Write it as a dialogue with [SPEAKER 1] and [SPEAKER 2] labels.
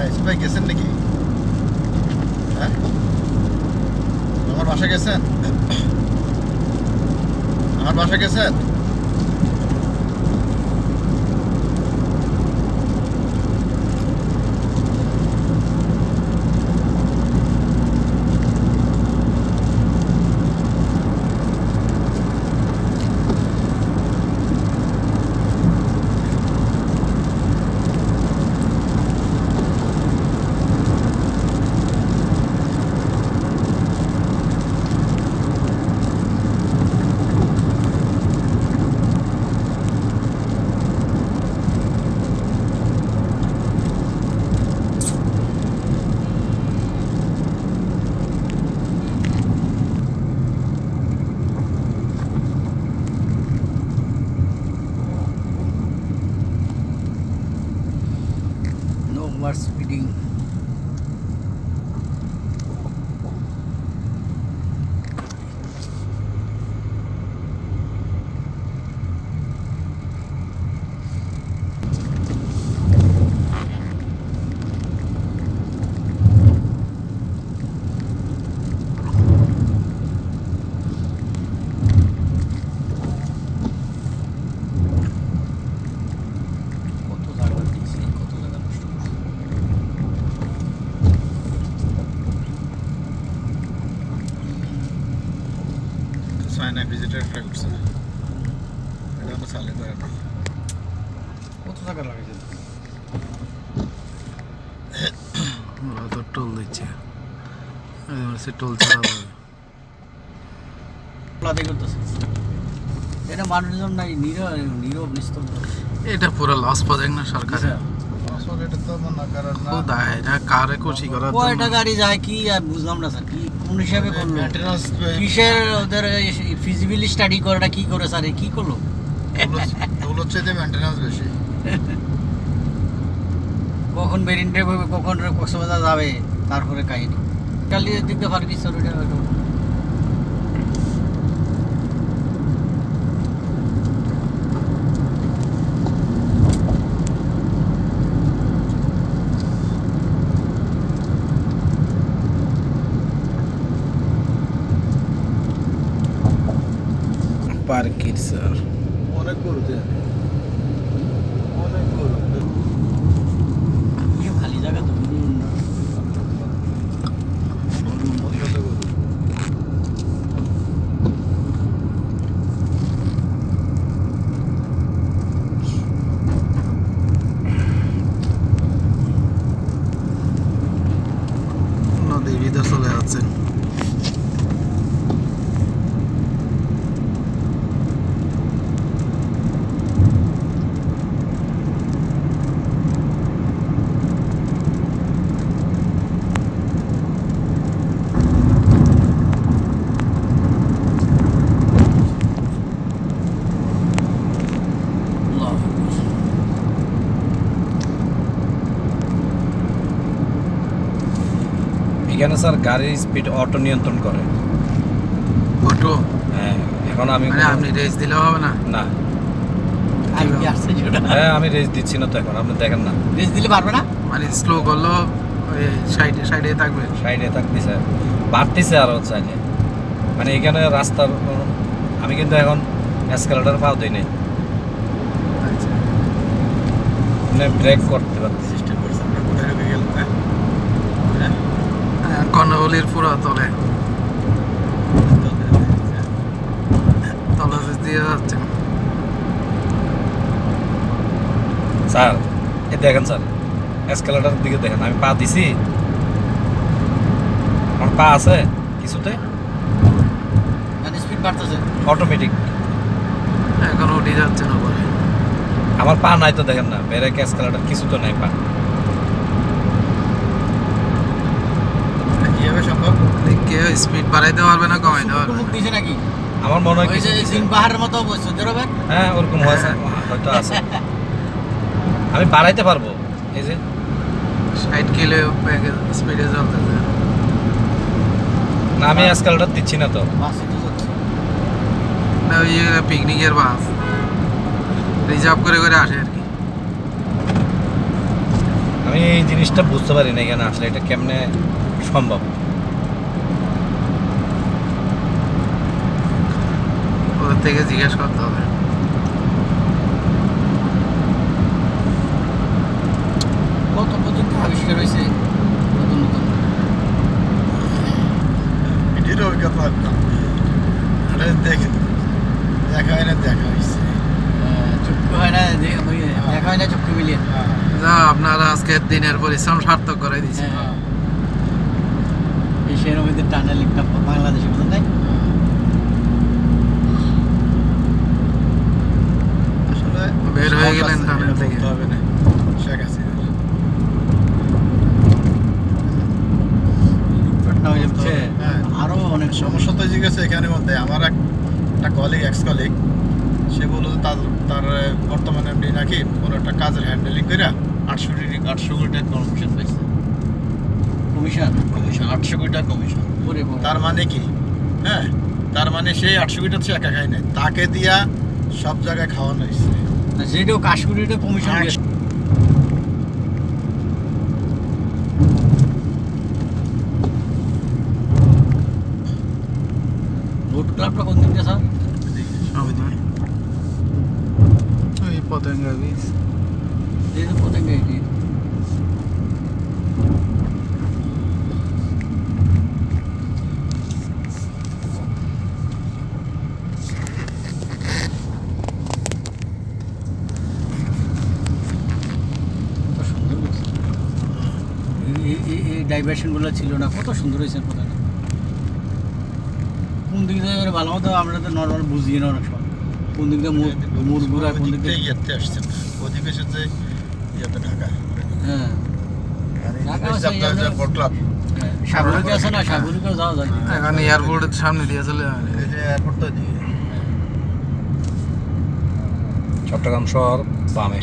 [SPEAKER 1] ইসমাইল ভাই গেছেন নাকি? হ্যাঁ, আমার বাসা গেছেন? আমার বাসা গেছেন?
[SPEAKER 2] No more speeding. কত জায়গা দিয়েছি, কত জায়গা নষ্ট করছি।
[SPEAKER 1] চায়না ভিজিটার ট্রাই করছে না, এটা আমরা চালু করে না।
[SPEAKER 2] কত টাকা লাগাইছে?
[SPEAKER 3] ওরা তো টোল দিচ্ছে, সে টোল ছাড়া যাবে।
[SPEAKER 2] প্লাদে করতেছে। এটা মানুষজন নাই, নীরব নিস্তব্ধ।
[SPEAKER 3] এটা পুরো লস প্রজেক্ট না সরকারের।
[SPEAKER 1] আসলে এটা তো মনে করেন না,
[SPEAKER 3] খোদা, এটা কারে খুশি করার
[SPEAKER 2] কয়টা
[SPEAKER 3] জন্য।
[SPEAKER 2] গাড়ি যায় কি আর বুঝলাম না স্যার, কি কোন হিসাবে করলো?
[SPEAKER 1] মেইনটেনেন্স
[SPEAKER 2] কিসের ওদের ফিজিবিলিটি স্টাডি করাটা কি করে স্যার, কি করলো?
[SPEAKER 1] ওগুলো হচ্ছে যে মেইনটেনেন্স বেশি।
[SPEAKER 2] কখন বেরিন্ডে হবে, কখন কক্সবাজার যাবে, তারপরে কাহিনী ইটালির দিক দিয়ে ফার্গি স্যার ওইটা হয়তো।
[SPEAKER 3] পার্কির স্যার
[SPEAKER 1] অনেক গরু দেয়, অনেক গরু।
[SPEAKER 2] খালি জায়গা তো
[SPEAKER 1] কত গরু?
[SPEAKER 3] নদীর ভিতর চলে যাচ্ছেন।
[SPEAKER 4] এখানে স্যার গাড়ির স্পিড অটো নিয়ন্ত্রণ করে।
[SPEAKER 3] অটো
[SPEAKER 4] হ্যাঁ, এখন আমি
[SPEAKER 3] মানে আপনি রেস দিলেও হবে না?
[SPEAKER 4] না,
[SPEAKER 2] আর কি আসছে সেটা
[SPEAKER 4] হ্যাঁ আমি রেস দিচ্ছি না তো এখন, আপনি দেখেন না।
[SPEAKER 2] রেস দিলে পারবে না?
[SPEAKER 3] মানে স্লো করলেও ওই সাইডে সাইডে থাকবে।
[SPEAKER 4] সাইডে থাকতেছে, বাড়তেছে আরও চাইলে। মানে এখানে রাস্তার আমি কিন্তু এখন এসকালেটার পাও দিই নাই,
[SPEAKER 3] আচ্ছা,
[SPEAKER 4] মানে ব্রেক করতে পারতেছি।
[SPEAKER 1] সিস্টেম করছে, আমরা কোথায় ঢুকে গেলাম? হ্যাঁ,
[SPEAKER 3] কর্ণফুলির পুরো তলে তলে দিয়ে যাচ্ছে।
[SPEAKER 4] স্যার এই দেখেন স্যার, এসকালেটারের দিকে দেখেন, আমি পা দিছি, আমার পা আছে কিছুতে
[SPEAKER 2] মানে স্পিড বাড়তেছে।
[SPEAKER 4] অটোমেটিক।
[SPEAKER 3] এখন উঠে যাচ্ছে না পরে।
[SPEAKER 4] আমার পা নাই তো দেখেন না, ব্রেক এসকালেটার কিছু তো নাই পা।
[SPEAKER 1] কিভাবে সম্ভব?
[SPEAKER 3] কেউ স্পিড বাড়াইতে পারবে না, কমাইতে পারবে
[SPEAKER 2] মুখ
[SPEAKER 3] না।
[SPEAKER 2] দিছে নাকি?
[SPEAKER 4] আমার মনে হয়
[SPEAKER 2] ওই
[SPEAKER 4] কিছু
[SPEAKER 2] যে
[SPEAKER 4] দিছে।
[SPEAKER 2] দিন পাহাড়ের মতো সৌদি আরবের?
[SPEAKER 4] হ্যাঁ ওরকম হয়েছে, হয়তো আছে। আমি বাড়াইতে পারবো, এই যে
[SPEAKER 3] 60 কিলো স্পিডে চলতেছে।
[SPEAKER 4] না আমি এসকালেটার দিচ্ছি না তো।
[SPEAKER 2] বাসে তো যাচ্ছে।
[SPEAKER 3] না ওই পিকনিকের বাস রিজার্ভ করে করে আসে আর কি।
[SPEAKER 4] আমি এই জিনিসটা বুঝতে পারি না এখানে আসলে এটা কেমনে সম্ভব।
[SPEAKER 3] ওদের থেকে জিজ্ঞেস করতে হবে।
[SPEAKER 2] কত পর্যন্ত আবিষ্কার হয়েছে নতুন নতুন।
[SPEAKER 1] এটির অভিজ্ঞতা আরে দেখা হয় না, দেখা হয়েছে।
[SPEAKER 2] চক্ষু হয় না ওই দেখা হয় না চক্ষু মিলিয়ে।
[SPEAKER 3] যা আপনারা আজকের দিনের পরিশ্রম সার্থক করে দিচ্ছে।
[SPEAKER 2] হ্যাঁ এই সেরকম টানেল একটা বাংলাদেশে বোঝা নাই।
[SPEAKER 1] আসলে
[SPEAKER 3] বের হয়ে গেলেন টানেল থেকে।
[SPEAKER 1] বলতে হবে না, শেখ হাসিনা।
[SPEAKER 2] ঘটনা হয়ে যাচ্ছে
[SPEAKER 1] হ্যাঁ।
[SPEAKER 2] আরো অনেক
[SPEAKER 1] সমস্যা তো হয়ে গেছে এখানে মধ্যে। আমার একটা কলিগ, এক্স কলিগ, সে বললো যে তার বর্তমানে এমনি নাকি কোনো একটা কাজের হ্যান্ডেলিং করে 800 কোটি টাকা কমিশন পাইছে।
[SPEAKER 2] কমিশন
[SPEAKER 1] 800 কোটি টাকা কমিশন।
[SPEAKER 2] ওরে বাবা।
[SPEAKER 1] তার মানে কি? হ্যাঁ, তার মানে সেই 800 কোটি টাকা একা খায় নাই, তাকে দিয়া সব জায়গায় খাওয়ানো হয়েছে।
[SPEAKER 2] না, যেটাও কাশ্মীরিটা কমিশন গেছে। রোড ক্লাবটা কোন দিকে স্যার?
[SPEAKER 3] ওই পতেঙ্গা বীজ।
[SPEAKER 2] এই তো পতেঙ্গা এটি। কত সুন্দর হয়েছে। এই ডাইভারশনগুলো ছিল না, কত সুন্দর হয়েছে পতেঙ্গা। কোন দিক দিয়ে এবারে ভালো মতো আমরা তো নর্মাল বুঝি না অনেক সময়। কোন দিক দিয়ে মোড় ঘুরায়, কোন দিক দিয়ে।
[SPEAKER 1] ইয়াতে আসছে না, ওদিকে এসেছে ইয়াতে ঢাকা।
[SPEAKER 2] হ্যাঁ
[SPEAKER 1] আর এই
[SPEAKER 2] ঢাকা
[SPEAKER 1] যে
[SPEAKER 2] আছে,
[SPEAKER 1] আপনার যে বোট ক্লাব,
[SPEAKER 2] সাগরিকা আছে না, সাগরিকাও যাওয়া যায়।
[SPEAKER 3] এখন এয়ারপোর্টের সামনে দিয়ে চলে যাবে।
[SPEAKER 1] এই যে এয়ারপোর্ট তো এদিকে।
[SPEAKER 4] চট্টগ্রাম শহর বামে।